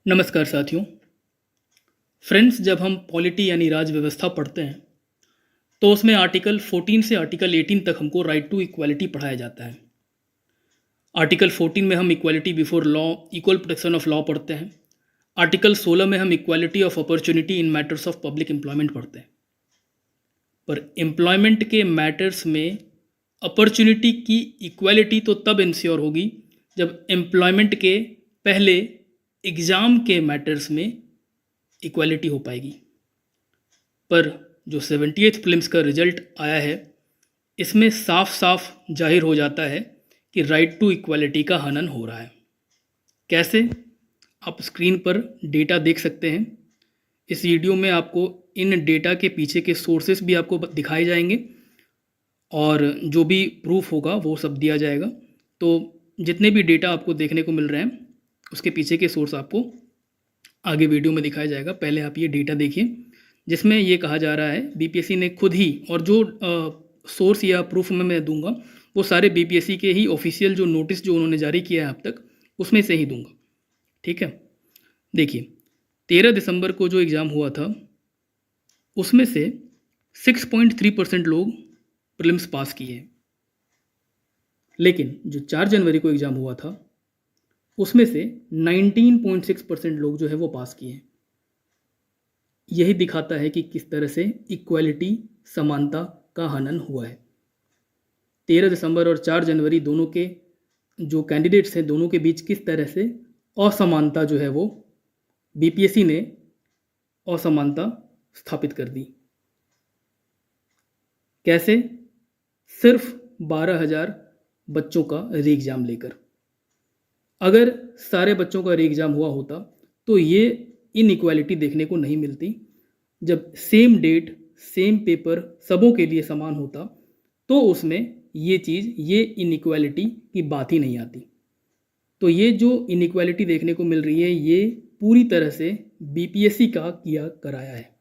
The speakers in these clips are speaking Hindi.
नमस्कार साथियों। फ्रेंड्स, जब हम पॉलिटी यानी राज व्यवस्था पढ़ते हैं तो उसमें आर्टिकल 14 से आर्टिकल 18 तक हमको राइट टू इक्वालिटी पढ़ाया जाता है। आर्टिकल 14 में हम equality before law, equal protection of law पढ़ते हैं। आर्टिकल 16 में हम equality of opportunity in matters of public employment पढ़ते हैं। पर एम्प्लॉयमेंट के मैटर्स में अपॉर्चुनिटी की इक्वालिटी तो तब इंश्योर होगी जब एम्प्लॉयमेंट के पहले एग्ज़ाम के मैटर्स में इक्वालिटी हो पाएगी। पर जो 78th प्रीलिम्स का रिजल्ट आया है, इसमें साफ साफ जाहिर हो जाता है कि राइट टू इक्वालिटी का हनन हो रहा है। कैसे? आप स्क्रीन पर डेटा देख सकते हैं। इस वीडियो में आपको इन डेटा के पीछे के सोर्सेस भी आपको दिखाए जाएंगे और जो भी प्रूफ होगा वो सब दिया जाएगा। तो जितने भी डेटा आपको देखने को मिल रहे हैं उसके पीछे के सोर्स आपको आगे वीडियो में दिखाया जाएगा। पहले आप ये डेटा देखिए जिसमें ये कहा जा रहा है बीपीएससी ने खुद ही, और जो सोर्स या प्रूफ मैं दूंगा वो सारे बीपीएससी के ही ऑफिशियल जो नोटिस जो उन्होंने जारी किया है अब तक उसमें से ही दूंगा। ठीक है, देखिए 13 दिसंबर को जो एग्ज़ाम हुआ था उसमें से 6.3% लोग प्रीलिम्स पास किए, लेकिन जो 4 जनवरी को एग्ज़ाम हुआ था उसमें से 19.6% लोग जो है वो पास किए। यही दिखाता है कि किस तरह से इक्वालिटी, समानता का हनन हुआ है। 13 दिसंबर और 4 जनवरी दोनों के जो कैंडिडेट्स हैं दोनों के बीच किस तरह से असमानता जो है वो बीपीएससी ने असमानता स्थापित कर दी। कैसे? सिर्फ 12,000 बच्चों का री एग्ज़ाम लेकर। अगर सारे बच्चों का री एग्ज़ाम हुआ होता तो ये इनइक्वालिटी देखने को नहीं मिलती। जब सेम डेट, सेम पेपर सबों के लिए समान होता तो उसमें ये चीज़, ये इनइक्वालिटी की बात ही नहीं आती। तो ये जो इनइक्वालिटी देखने को मिल रही है ये पूरी तरह से बीपीएससी का किया कराया है।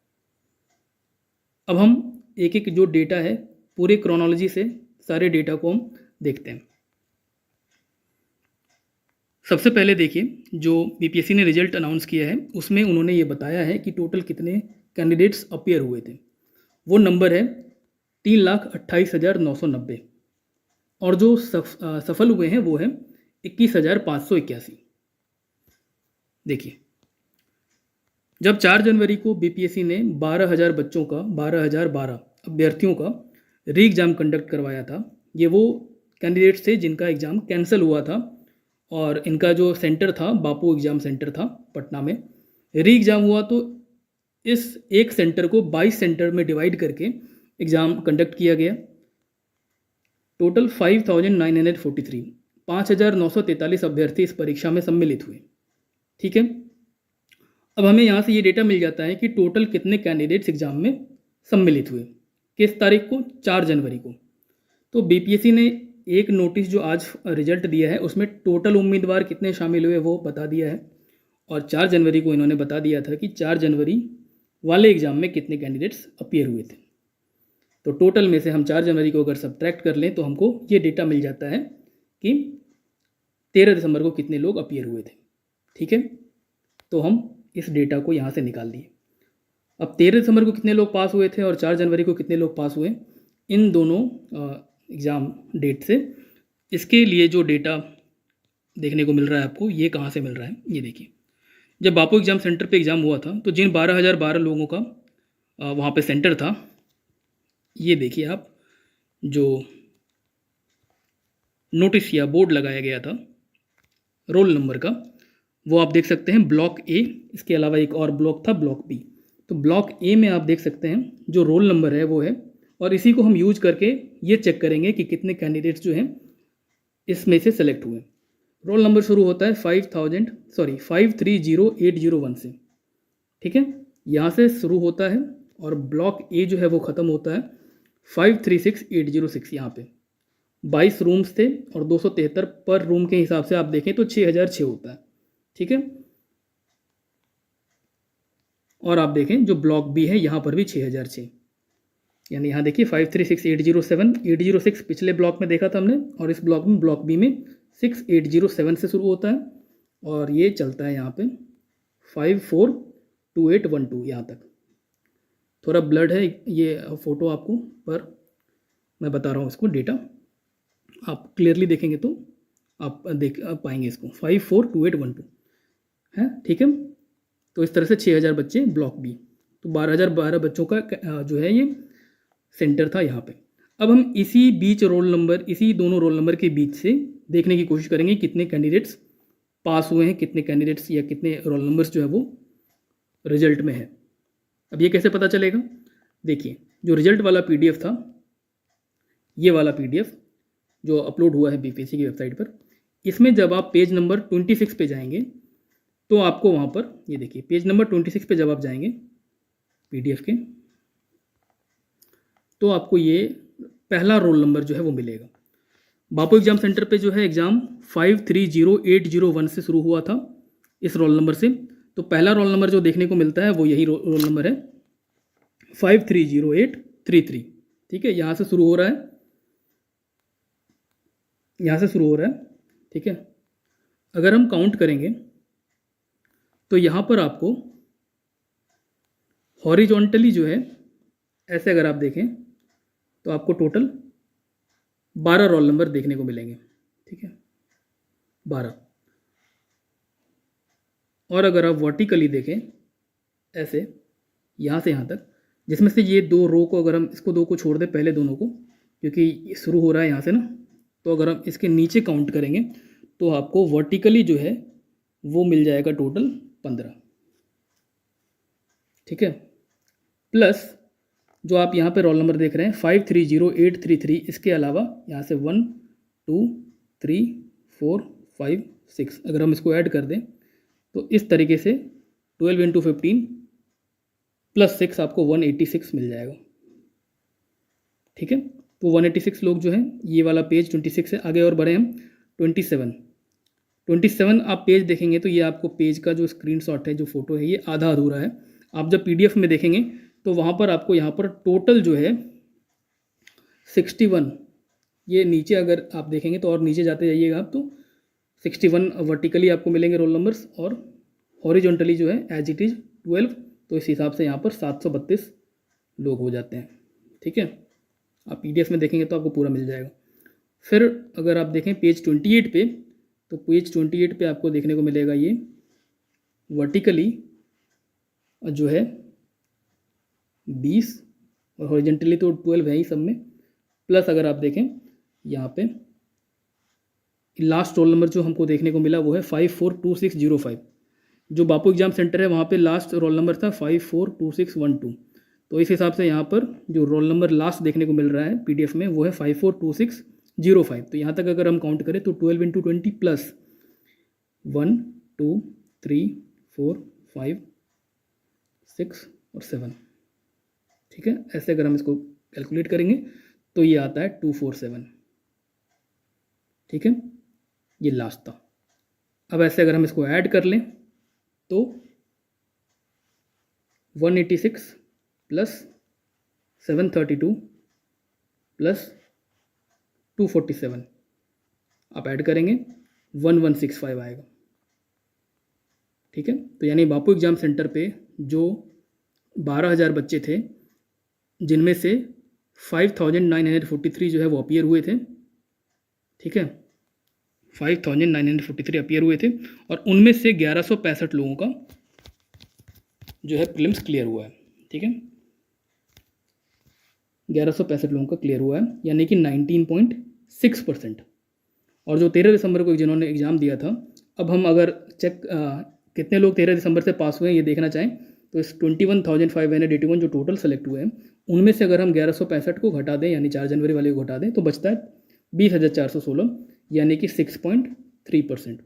अब हम एक एक जो डेटा है पूरे क्रोनोलॉजी से सारे डेटा को हम देखते हैं। सबसे पहले देखिए जो बीपीएससी ने रिजल्ट अनाउंस किया है उसमें उन्होंने ये बताया है कि टोटल कितने कैंडिडेट्स अपीयर हुए थे। वो नंबर है 3,28,990 और जो सफल हुए हैं वो है 21,581। देखिए जब 4 जनवरी को बीपीएससी ने 12,000 बच्चों का, 12,012 अभ्यर्थियों का री एग्ज़ाम कंडक्ट करवाया था, ये वो कैंडिडेट्स थे जिनका एग्ज़ाम कैंसिल हुआ था और इनका जो सेंटर था बापू एग्ज़ाम सेंटर था पटना में। री एग्ज़ाम हुआ तो इस एक सेंटर को 22 सेंटर में डिवाइड करके एग्ज़ाम कंडक्ट किया गया। टोटल 5,943 अभ्यर्थी इस परीक्षा में सम्मिलित हुए। ठीक है, अब हमें यहाँ से ये डेटा मिल जाता है कि टोटल कितने कैंडिडेट्स एग्ज़ाम में सम्मिलित हुए। किस तारीख को? 4 जनवरी को। तो बीपीएससी ने एक नोटिस जो आज रिजल्ट दिया है उसमें टोटल उम्मीदवार कितने शामिल हुए वो बता दिया है और 4 जनवरी को इन्होंने बता दिया था कि 4 जनवरी वाले एग्ज़ाम में कितने कैंडिडेट्स अपीयर हुए थे। तो टोटल में से हम 4 जनवरी को अगर सब्ट्रैक्ट कर लें तो हमको ये डेटा मिल जाता है कि 13 दिसंबर को कितने लोग अपीयर हुए थे। ठीक है, तो हम इस डेटा को यहाँ से निकाल दिए। अब 13 दिसंबर को कितने लोग पास हुए थे और 4 जनवरी को कितने लोग पास हुए, इन दोनों एग्ज़ाम डेट से इसके लिए जो डेटा देखने को मिल रहा है आपको, ये कहाँ से मिल रहा है? ये देखिए, जब बापू एग्ज़ाम सेंटर पे एग्ज़ाम हुआ था तो जिन 12,012 लोगों का वहाँ पे सेंटर था, ये देखिए आप जो नोटिस या बोर्ड लगाया गया था रोल नंबर का, वो आप देख सकते हैं ब्लॉक ए। इसके अलावा एक और ब्लॉक था ब्लॉक बी। तो ब्लॉक ए में आप देख सकते हैं जो रोल नंबर है वो है, और इसी को हम यूज करके ये चेक करेंगे कि कितने कैंडिडेट्स जो हैं इसमें से सेलेक्ट हुए। रोल नंबर शुरू होता है 530,801 से। ठीक है, यहाँ से शुरू होता है और ब्लॉक ए जो है वो ख़त्म होता है 536,806। यहाँ पे 22 रूम्स थे और 273 पर रूम के हिसाब से आप देखें तो 6,006 होता है। ठीक है, और आप देखें जो ब्लॉक बी है यहाँ पर भी 6,006, यानी यहाँ देखिए 536,807, 806 पिछले ब्लॉक में देखा था हमने, और इस ब्लॉक में, ब्लॉक बी में 6,807 से शुरू होता है और ये चलता है यहाँ पे 542812 यहाँ तक। थोड़ा ब्लड है ये फ़ोटो आपको, पर मैं बता रहा हूँ इसको डेटा, आप क्लियरली देखेंगे तो आप देख पाएंगे इसको। 542812 है, ठीक है। तो इस तरह से 6000 बच्चे ब्लॉक बी, तो 12,012 बच्चों का जो है ये सेंटर था यहाँ पे। अब हम इसी बीच रोल नंबर, इसी दोनों रोल नंबर के बीच से देखने की कोशिश करेंगे कितने कैंडिडेट्स पास हुए हैं, कितने कैंडिडेट्स या कितने रोल नंबर्स जो है वो रिजल्ट में है। अब ये कैसे पता चलेगा? देखिए, जो रिजल्ट वाला पीडीएफ था, ये वाला पीडीएफ जो अपलोड हुआ है बीपीएससी की वेबसाइट पर, इसमें जब आप पेज नंबर 26 पे जाएंगे तो आपको वहाँ पर ये देखिए, पेज नंबर 26 पे जब आप जाएंगे पीडीएफ के, तो आपको ये पहला रोल नंबर जो है वो मिलेगा। बापू एग्जाम सेंटर पे जो है एग्ज़ाम 530801 से शुरू हुआ था इस रोल नंबर से, तो पहला रोल नंबर जो देखने को मिलता है वो यही रोल नंबर है 530833। ठीक है, यहाँ से शुरू हो रहा है, यहाँ से शुरू हो रहा है। ठीक है, अगर हम काउंट करेंगे तो यहाँ पर आपको हॉरिजॉन्टली जो है, ऐसे अगर आप देखें तो आपको टोटल 12 रोल नंबर देखने को मिलेंगे। ठीक है, 12। और अगर आप वर्टिकली देखें ऐसे यहाँ से यहाँ तक, जिसमें से ये दो रो को, अगर हम इसको दो को छोड़ दें, पहले दोनों को, क्योंकि शुरू हो रहा है यहाँ से ना, तो अगर हम इसके नीचे काउंट करेंगे तो आपको वर्टिकली जो है वो मिल जाएगा टोटल 15। ठीक है, प्लस जो आप यहाँ पे रोल नंबर देख रहे हैं 530833, इसके अलावा यहाँ से 1 2 3 4 5 6, अगर हम इसको ऐड कर दें तो इस तरीके से 12 इंटू 15 प्लस 6 आपको 186 मिल जाएगा। ठीक है, तो 186 लोग जो हैं, ये वाला पेज 26 से आगे और बढ़े हम 27 आप पेज देखेंगे तो ये आपको पेज का जो स्क्रीनशॉट है, जो फोटो है, ये आधा अधूरा है। आप जब पीडीएफ में देखेंगे तो वहाँ पर आपको यहाँ पर टोटल जो है 61, ये नीचे अगर आप देखेंगे तो और नीचे जाते जाइएगा आप तो 61 वर्टिकली आपको मिलेंगे रोल नंबर्स, और हॉरिजॉन्टली जो है एज इट इज़ 12, तो इस हिसाब से यहाँ पर 732 लोग हो जाते हैं। ठीक है, आप पीडीएफ में देखेंगे तो आपको पूरा मिल जाएगा। फिर अगर आप देखें पेज 28 पे, तो पेज 28 पे आपको देखने को मिलेगा ये वर्टिकली जो है 20 और हॉरिजॉन्टली तो 12 है ही सब में, प्लस अगर आप देखें यहाँ पे लास्ट रोल नंबर जो हमको देखने को मिला वो है 542605। जो बापू एग्जाम सेंटर है वहाँ पे लास्ट रोल नंबर था 542612, तो इस हिसाब से यहाँ पर जो रोल नंबर लास्ट देखने को मिल रहा है पीडीएफ में वो है 542605। तो यहाँ तक अगर हम काउंट करें तो 12 इंटू 20 प्लस 1 2 3 4 5 6 और 7। ठीक है, ऐसे अगर हम इसको कैलकुलेट करेंगे तो ये आता है 247। ठीक है, ये लास्ट था। अब ऐसे अगर हम इसको ऐड कर लें तो 186 प्लस 732 प्लस 247 आप ऐड करेंगे 1165 आएगा। ठीक है, तो यानी बापू एग्जाम सेंटर पे जो 12,000 बच्चे थे, जिनमें से 5,943 जो है वो अपीयर हुए थे। ठीक है, 5,943 अपीयर हुए थे, और उनमें से 1165 लोगों का जो है प्रीलिम्स क्लियर हुआ है। ठीक है, 1165 लोगों का क्लियर हुआ है, यानी कि 19.6%। और जो 13 दिसंबर को जिन्होंने एग्ज़ाम दिया था, अब हम अगर चेक कितने लोग 13 दिसंबर से पास हुए हैं ये देखना चाहें तो इस 21,581 जो टोटल सेलेक्ट हुए हैं, उनमें से अगर हम 1165 को घटा दें, यानी 4 जनवरी वाले को घटा दें, तो बचता है 20,416, यानी कि 6.3%।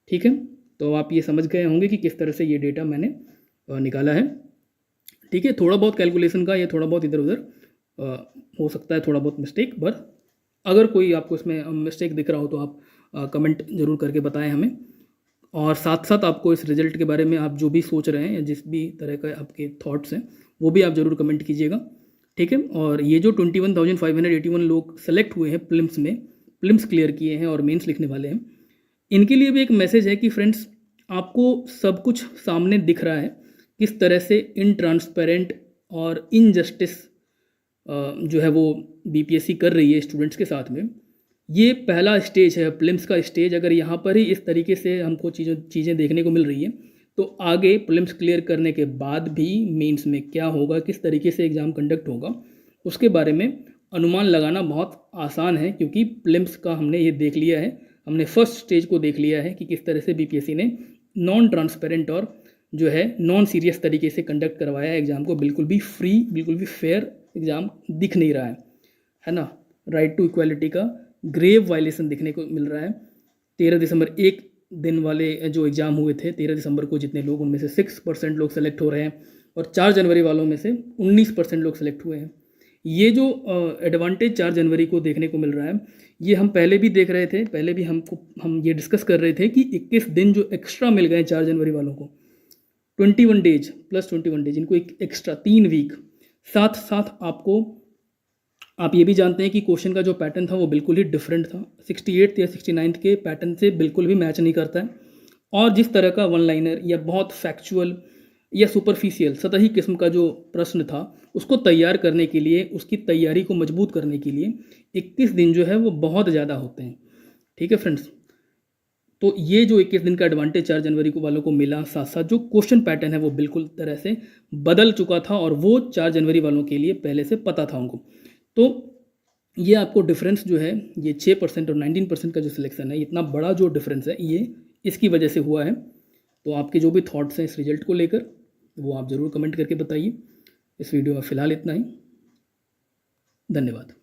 ठीक है, तो आप ये समझ गए होंगे कि किस तरह से ये डेटा मैंने निकाला है। ठीक है, थोड़ा बहुत कैलकुलेशन का या थोड़ा बहुत इधर उधर हो सकता है, थोड़ा बहुत मिस्टेक, पर अगर कोई आपको इसमें मिस्टेक दिख रहा हो तो आप कमेंट ज़रूर करके बताएं हमें। और साथ साथ आपको इस रिज़ल्ट के बारे में आप जो भी सोच रहे हैं या जिस भी तरह का आपके थॉट्स हैं वो भी आप ज़रूर कमेंट कीजिएगा। ठीक है, और ये जो 21,581 लोग सेलेक्ट हुए हैं प्रीलिम्स में, प्रीलिम्स क्लियर किए हैं और मेंस लिखने वाले हैं, इनके लिए भी एक मैसेज है कि फ्रेंड्स, आपको सब कुछ सामने दिख रहा है, किस तरह से इनट्रांसपेरेंट और इनजस्टिस जो है वो बीपीएससी कर रही है स्टूडेंट्स के साथ में। ये पहला स्टेज है, प्रीलिम्स का स्टेज। अगर यहाँ पर ही इस तरीके से हमको चीज़ें देखने को मिल रही है, तो आगे प्रीलिम्स क्लियर करने के बाद भी मेंस में क्या होगा, किस तरीके से एग्ज़ाम कंडक्ट होगा, उसके बारे में अनुमान लगाना बहुत आसान है। क्योंकि प्रीलिम्स का हमने ये देख लिया है, हमने फर्स्ट स्टेज को देख लिया है कि किस तरह से बीपीएससी ने नॉन ट्रांसपेरेंट और जो है नॉन सीरियस तरीके से कंडक्ट करवाया है एग्ज़ाम को। बिल्कुल भी फ्री, बिल्कुल भी फेयर एग्ज़ाम दिख नहीं रहा है ना। राइट टू इक्वालिटी का ग्रेव वायलेशन दिखने को मिल रहा है। 13 दिसंबर एक दिन वाले जो एग्ज़ाम हुए थे, 13 दिसंबर को जितने लोग, उनमें से 6% लोग सेलेक्ट हो रहे हैं और 4 जनवरी वालों में से 19% लोग सेलेक्ट हुए हैं। ये जो एडवांटेज 4 जनवरी को देखने को मिल रहा है, ये हम पहले भी देख रहे थे। पहले भी हम ये डिस्कस कर रहे थे कि 21 दिन जो एक्स्ट्रा मिल गए 4 जनवरी वालों को, 21 डेज प्लस 21 डेज, इनको एक एक्स्ट्रा 3 वीक। साथ साथ आप ये भी जानते हैं कि क्वेश्चन का जो पैटर्न था वो बिल्कुल ही डिफरेंट था। 68 या 69 के पैटर्न से बिल्कुल भी मैच नहीं करता है। और जिस तरह का वन लाइनर या बहुत फैक्चुअल या सुपरफिशियल सतही किस्म का जो प्रश्न था, उसको तैयार करने के लिए, उसकी तैयारी को मजबूत करने के लिए 21 दिन जो है वो बहुत ज़्यादा होते हैं। ठीक है फ्रेंड्स, तो ये जो 21 दिन का एडवांटेज 4 जनवरी को वालों को मिला, साथ साथ जो क्वेश्चन पैटर्न है वो बिल्कुल तरह से बदल चुका था और वो 4 जनवरी वालों के लिए पहले से पता था उनको। तो ये आपको डिफरेंस जो है, ये 6% और 19% का जो सिलेक्शन है, इतना बड़ा जो डिफरेंस है, ये इसकी वजह से हुआ है। तो आपके जो भी थॉट्स हैं इस रिजल्ट को लेकर, वो आप ज़रूर कमेंट करके बताइए। इस वीडियो में फ़िलहाल इतना ही। धन्यवाद।